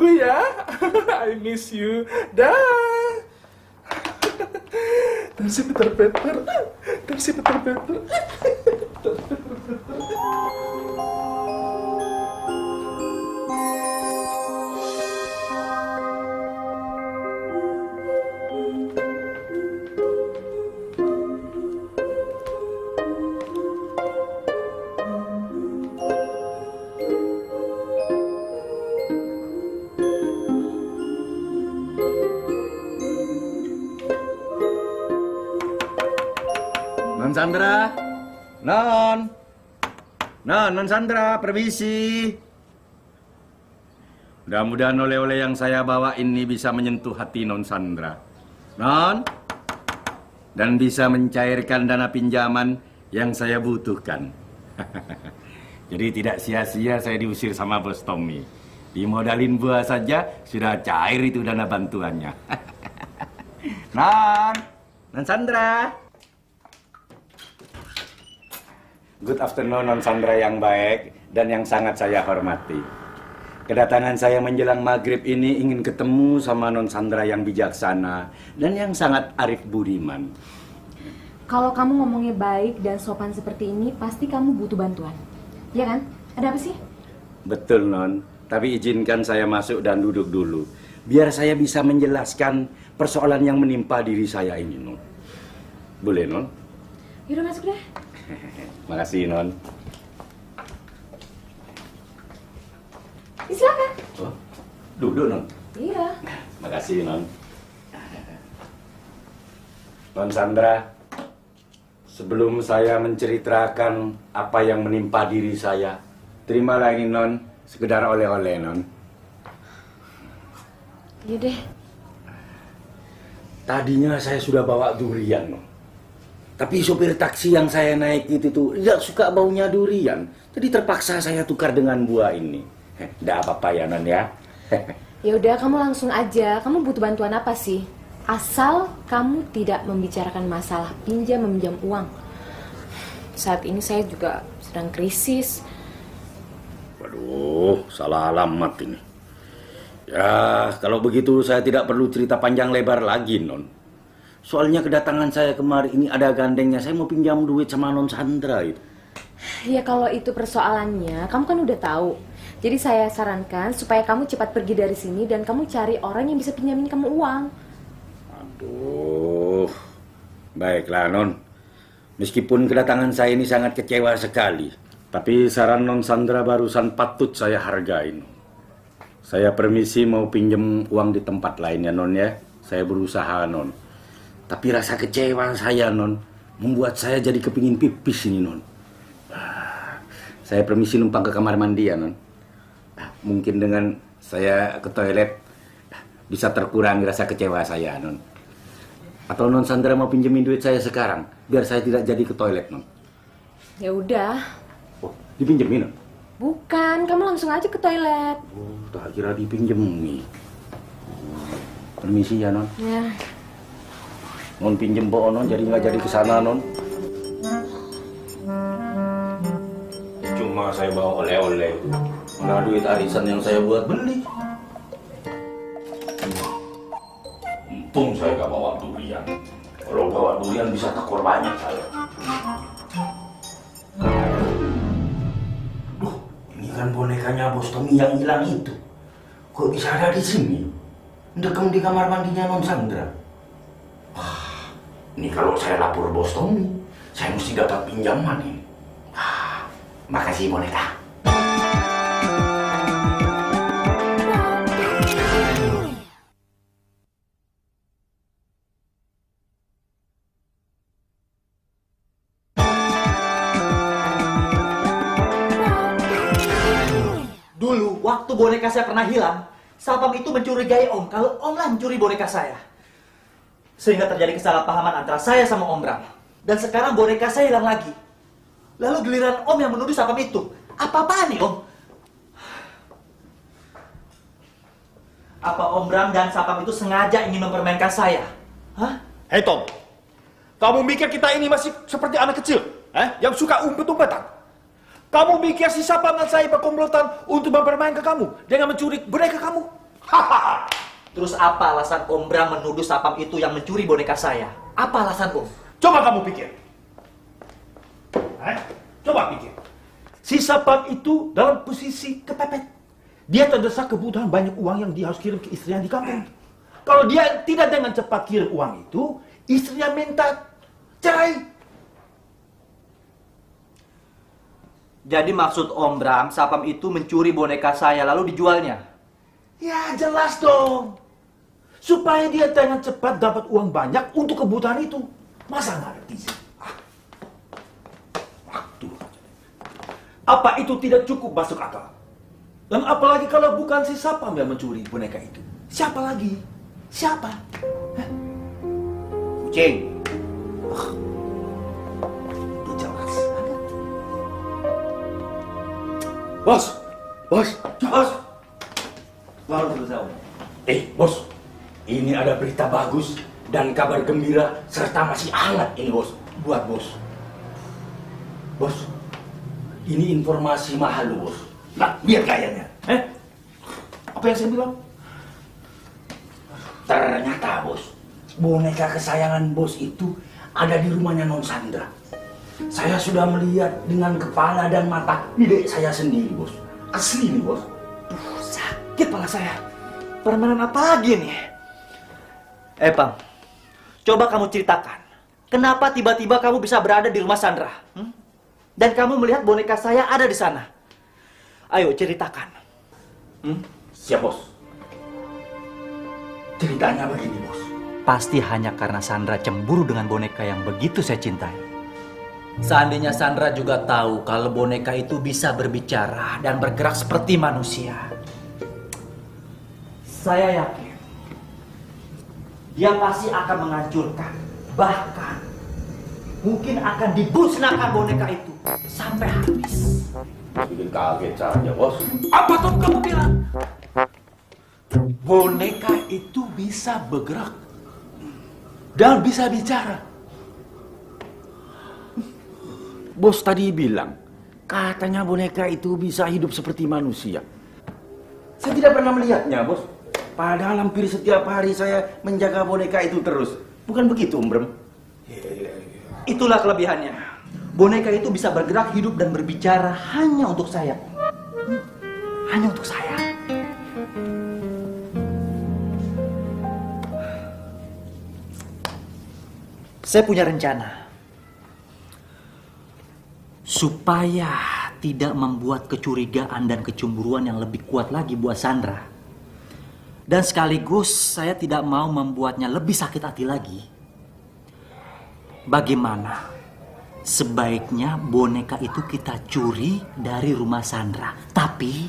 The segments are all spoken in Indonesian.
tunggu ya. I miss you. Dah. Dan si Peter. Non Sandra, Non Sandra, permisi. Mudah-mudahan oleh-oleh yang saya bawa ini bisa menyentuh hati Non Sandra, dan bisa mencairkan dana pinjaman yang saya butuhkan. Jadi tidak sia-sia saya diusir sama Bos Tommy. Dimodalin buah saja sudah cair itu dana bantuannya. Non Sandra. Good afternoon, Non Sandra yang baik dan yang sangat saya hormati. Kedatangan saya menjelang maghrib ini ingin ketemu sama Non Sandra yang bijaksana dan yang sangat arif budiman. Kalau kamu ngomongnya baik dan sopan seperti ini, pasti kamu butuh bantuan. Ya kan? Ada apa sih? Betul, Non. Tapi izinkan saya masuk dan duduk dulu. Biar saya bisa menjelaskan persoalan yang menimpa diri saya ini, Non. Boleh, Non? Yaudah masuk deh. Makasih, Non. Silakan. Oh, duduk, Non. Iya. Makasih, Non. Non Sandra, sebelum saya menceritakan apa yang menimpa diri saya, terimalah ini, Non, sekedar oleh-oleh, Non. Iya deh. Tadinya saya sudah bawa durian, Non. Tapi sopir taksi yang saya naik itu tuh tidak suka baunya durian. Jadi terpaksa saya tukar dengan buah ini. Tidak apa-apa ya, Non ya. Ya udah, kamu langsung aja. Kamu butuh bantuan apa sih? Asal kamu tidak membicarakan masalah pinjam meminjam uang. Saat ini saya juga sedang krisis. Waduh, salah alamat ini. Ya, kalau begitu saya tidak perlu cerita panjang lebar lagi, Non. Soalnya kedatangan saya kemari ini ada gandengnya. Saya mau pinjam duit sama Non Sandra itu. Ya kalau itu persoalannya, kamu kan udah tahu. Jadi saya sarankan supaya kamu cepat pergi dari sini dan kamu cari orang yang bisa pinjamin kamu uang. Aduh, baiklah, Non. Meskipun kedatangan saya ini sangat kecewa sekali, tapi saran Non Sandra barusan patut saya hargain. Saya permisi mau pinjam uang di tempat lain ya, Non ya. Saya berusaha, Non. Tapi rasa kecewa saya, Non, membuat saya jadi kepingin pipis ini, Non. Saya permisi numpang ke kamar mandi ya, Non. Mungkin dengan saya ke toilet bisa terkurangi rasa kecewa saya, Non. Atau Non Sandra mau pinjemin duit saya sekarang, biar saya tidak jadi ke toilet, Non. Ya udah. Oh, dipinjemin, Non? Bukan, kamu langsung aja ke toilet. Oh, tak kira dipinjemi. Permisi ya, Non. Ya. Non pinjem po, Non, jadi nggak jadi kesana, Non. Cuma saya bawa oleh-oleh. Mana duit arisan yang saya buat beli. Untung saya nggak bawa durian. Kalau bawa durian bisa tekor banyak saya. Duh, ini kan bonekanya Bos Tommy yang hilang itu. Kok bisa ada di sini? Dekem di kamar mandinya Non Sandra. Ini kalau saya lapor Bos Tommy, saya mesti dapat pinjaman ini. Makasih boneka. Dulu, waktu boneka saya pernah hilang, Sapam itu mencurigai Om kalau Om lah mencuri boneka saya. Sehingga terjadi kesalahpahaman antara saya sama Om Bram. Dan sekarang boneka saya hilang lagi. Lalu giliran Om yang menuduh Sapam itu. Apa-apaan nih, Om? Apa Om Bram dan Sapam itu sengaja ingin mempermainkan saya? Hah? Hei Tom, kamu mikir kita ini masih seperti anak kecil, yang suka umpet-umpetan? Kamu mikir si Sapam dan saya berkomplotan untuk mempermainkan kamu dengan mencuri boneka kamu? Hahaha. Terus apa alasan Om Bram menuduh Sapam itu yang mencuri boneka saya? Apa alasan Om? Coba kamu pikir. Coba pikir. Si Sapam itu dalam posisi kepepet. Dia terdesak kebutuhan banyak uang yang dia harus kirim ke istrinya di kampung. Kalau dia tidak dengan cepat kirim uang itu, istrinya minta cerai. Jadi maksud Om Bram, Sapam itu mencuri boneka saya lalu dijualnya? Ya jelas dong. Supaya dia dengan cepat dapat uang banyak untuk kebutuhan itu. Masa nggak ngerti sih? Waktu. Apa itu tidak cukup masuk akal? Dan apalagi kalau bukan si Sapam yang mencuri boneka itu. Siapa lagi? Siapa? Kucing. Itu jelas. Bos. Bos. Bos. Baru selesai, Om. Bos. Ini ada berita bagus dan kabar gembira serta masih hangat ini, Bos. Buat Bos. Bos. Ini informasi mahal loh, Bos. Nah, lihat gayanya. Apa yang saya bilang? Ternyata, Bos, boneka kesayangan Bos itu ada di rumahnya Non Sandra. Saya sudah melihat dengan kepala dan mata ide saya sendiri, Bos. Asli nih, Bos. Sakit kepala saya. Permainan apa lagi nih? Pam, coba kamu ceritakan. Kenapa tiba-tiba kamu bisa berada di rumah Sandra? Dan kamu melihat boneka saya ada di sana. Ayo ceritakan. Siap, Bos. Ceritanya begini, Bos. Pasti hanya karena Sandra cemburu dengan boneka yang begitu saya cintai. Seandainya Sandra juga tahu kalau boneka itu bisa berbicara dan bergerak seperti manusia, saya yakin dia pasti akan menghancurkan, bahkan mungkin akan dibusnakan boneka itu sampai habis. Bikin kaget saja, Bos. Apa tuh kamu bilang? Boneka itu bisa bergerak dan bisa bicara. Bos tadi bilang, katanya boneka itu bisa hidup seperti manusia. Saya tidak pernah melihatnya, Bos. Padahal hampir setiap hari saya menjaga boneka itu terus. Bukan begitu, Om Bram? Itulah kelebihannya. Boneka itu bisa bergerak, hidup, dan berbicara hanya untuk saya. Hanya untuk saya. Saya punya rencana. Supaya tidak membuat kecurigaan dan kecemburuan yang lebih kuat lagi buat Sandra. Dan sekaligus saya tidak mau membuatnya lebih sakit hati lagi. Bagaimana sebaiknya boneka itu kita curi dari rumah Sandra. Tapi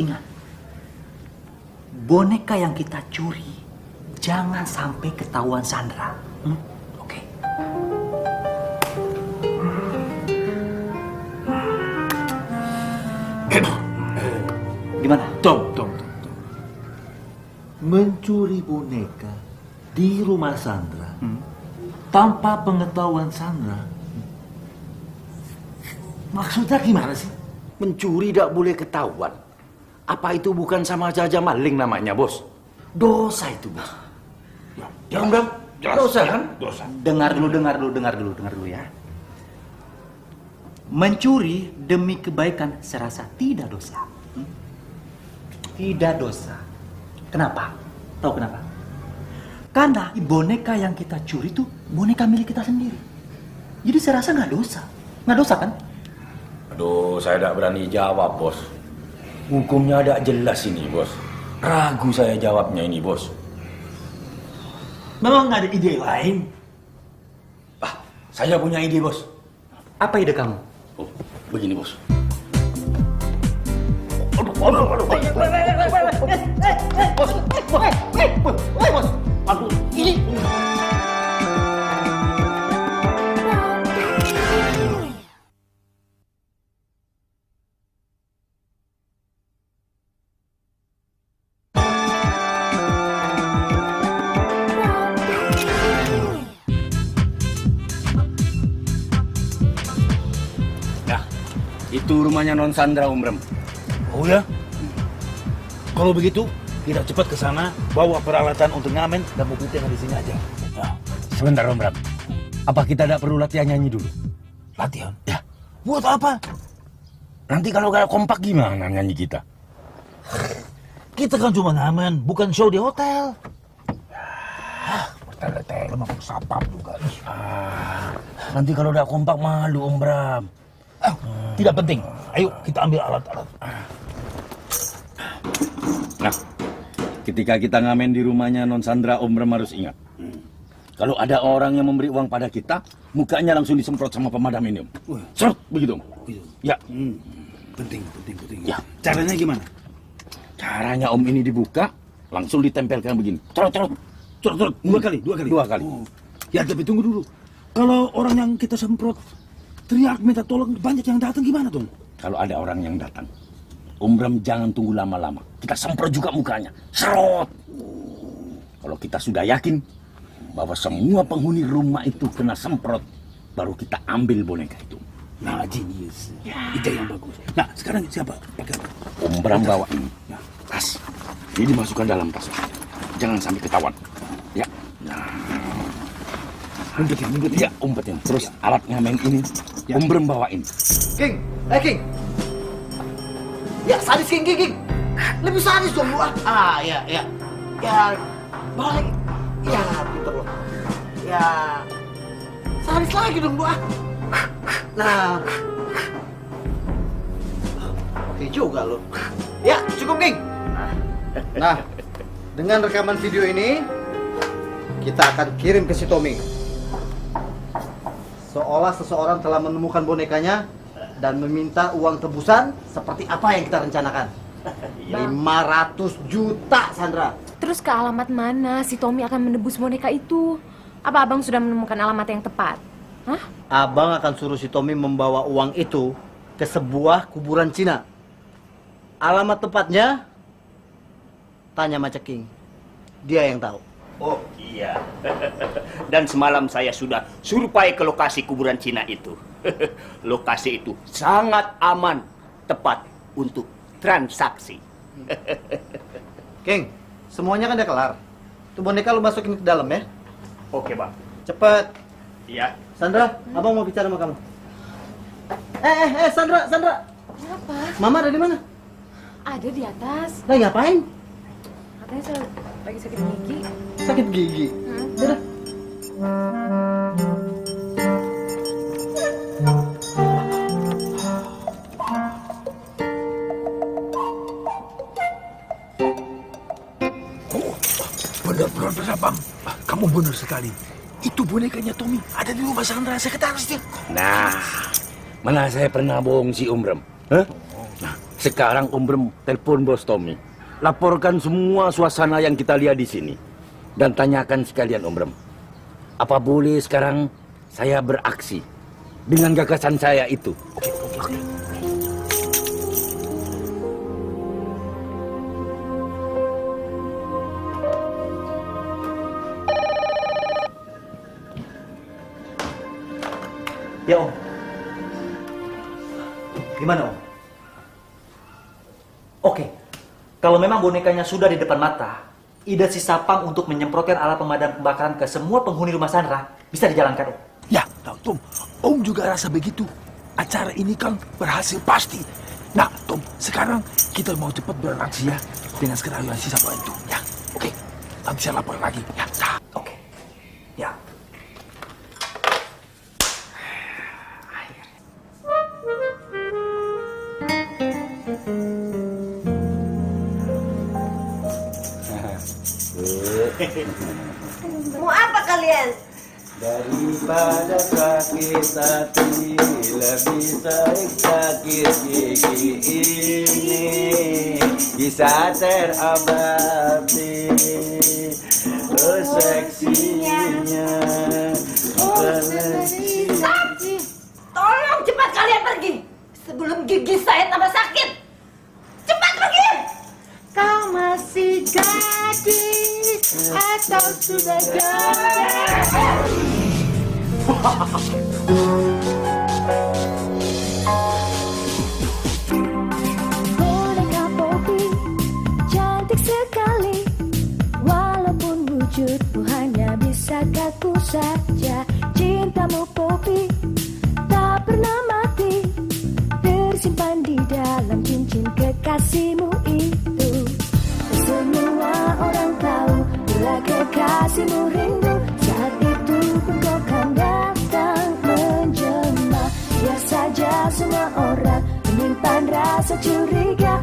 ingat, boneka yang kita curi jangan sampai ketahuan Sandra. Oke. Gimana? Tom. Mencuri boneka di rumah Sandra tanpa pengetahuan Sandra. Maksudnya gimana sih? Mencuri tidak boleh ketahuan. Apa itu bukan sama saja maling namanya, Bos? Dosa itu, Bos. Ya, Om Bram. Dosa kan? Dosa. Dengar dulu ya. Mencuri demi kebaikan saya rasa tidak dosa. Tidak dosa. Kenapa? Tahu kenapa? Karena boneka yang kita curi itu boneka milik kita sendiri. Jadi saya rasa nggak dosa. Nggak dosa kan? Aduh, saya tidak berani jawab, Bos. Hukumnya tidak jelas ini, Bos. Ragu saya jawabnya ini, Bos. Memang ada ide lain? Saya punya ide, Bos. Apa ide kamu? Oh, begini, Bos. Itu rumahnya Non Sandra, Om Bram. Oh ya? Kalau begitu, kita cepat ke sana, bawa peralatan untuk ngamen dan mobil tengah di sini aja. Ya. Sebentar Om Bram. Apa kita tidak perlu latihan nyanyi dulu? Latihan? Ya. Buat apa? Nanti kalau gak kompak gimana nyanyi kita? Kita kan cuma ngamen, bukan show di hotel. Bertele-tele memang sapap juga. Nanti kalau udah kompak malu Om Bram. Tidak penting. Ayo kita ambil alat-alat. Nah, ketika kita ngamen di rumahnya Non Sandra, Om Bram harus ingat. Kalau ada orang yang memberi uang pada kita, mukanya langsung disemprot sama pemadam ini, Om. Serut, begitu, Om. Ya. Penting. Ya. Caranya gimana? Caranya Om ini dibuka, langsung ditempelkan begini. Cerot. Dua kali. Oh. Ya, tapi tunggu dulu. Kalau orang yang kita semprot teriak minta tolong, banyak yang datang gimana, Tom? Kalau ada orang yang datang, Om Bram jangan tunggu lama-lama. Kita semprot juga mukanya. Serot. Kalau kita sudah yakin bahwa semua penghuni rumah itu kena semprot, baru kita ambil boneka itu. Nah, genius. Ide yang bagus. Nah, sekarang siapa? Pakai apa? Om Bram bawa ini. Tas. Ini dimasukkan dalam tas. Jangan sampai ketahuan. Ya. Nah. Umpetin. Ya, umpetin. Terus alat ngamen ini Om Bram bawain. King. Ya, sadis King. Lebih sadis dong lu. Ya. Ya, balik. Ya, pinter lo. Ya, sadis lagi dong lu. Nah. Oke juga lo. Ya, cukup King. Nah, dengan rekaman video ini kita akan kirim ke si Tommy. Seolah seseorang telah menemukan bonekanya dan meminta uang tebusan seperti apa yang kita rencanakan. 500 juta, Sandra. Terus ke alamat mana si Tommy akan menebus boneka itu? Apa abang sudah menemukan alamat yang tepat? Hah? Abang akan suruh si Tommy membawa uang itu ke sebuah kuburan Cina. Alamat tepatnya tanya sama Ceking. Dia yang tahu. Oh iya. Dan semalam saya sudah survei ke lokasi kuburan Cina itu. Lokasi itu sangat aman, tepat untuk transaksi. King, semuanya kan udah kelar. Tuh boneka lu masukin ke dalam ya. Oke, Bang. Cepet. Iya. Sandra, abang mau bicara sama kamu. Sandra. Kenapa? Mama ada di mana? Ada di atas. Lagi ngapain? Katanya saya lagi sakit gigi. Sakit gigi. Udah. Benar, Bang. Kamu benar sekali. Itu bonekanya Tommy ada di rumah Sandra. Sekretaris dia. Nah, mana saya pernah bohong si Om Bram? Hah? Nah, sekarang Om Bram telepon bos Tommy. Laporkan semua suasana yang kita lihat di sini. Dan tanyakan sekalian Om Bram. Apa boleh sekarang saya beraksi dengan gagasan saya itu? Oke. Ya Om. Gimana Om? Oke. Kalau memang bonekanya sudah di depan mata, ide si Sapang untuk menyemprotkan alat pemadam kebakaran ke semua penghuni rumah Sandra bisa dijalankan Om. Ya, Tom. Om juga rasa begitu. Acara ini kan berhasil pasti. Nah, Tom, sekarang kita mau cepat beraksi ya dengan skenario si Sapang itu. Ya, oke. Nanti saya lapor lagi. Ya, Oke. Ya. Mau apa kalian? Daripada sakit hati, lebih baik sakit gigi ini bisa terobati. Oh seksinya, Tolong cepat kalian pergi sebelum gigi saya tambah sakit. Cepat pergi. Kau masih gadis atau sudah Boneka Poppy aku saja. Cintamu Poppy tak pernah mati, tersimpan di dalam cincin kekasihmu itu. Semua orang tahu bila kekasihmu rindu, saat itu pun kau kan datang menjelma. Biar saja semua orang menyimpan rasa curiga.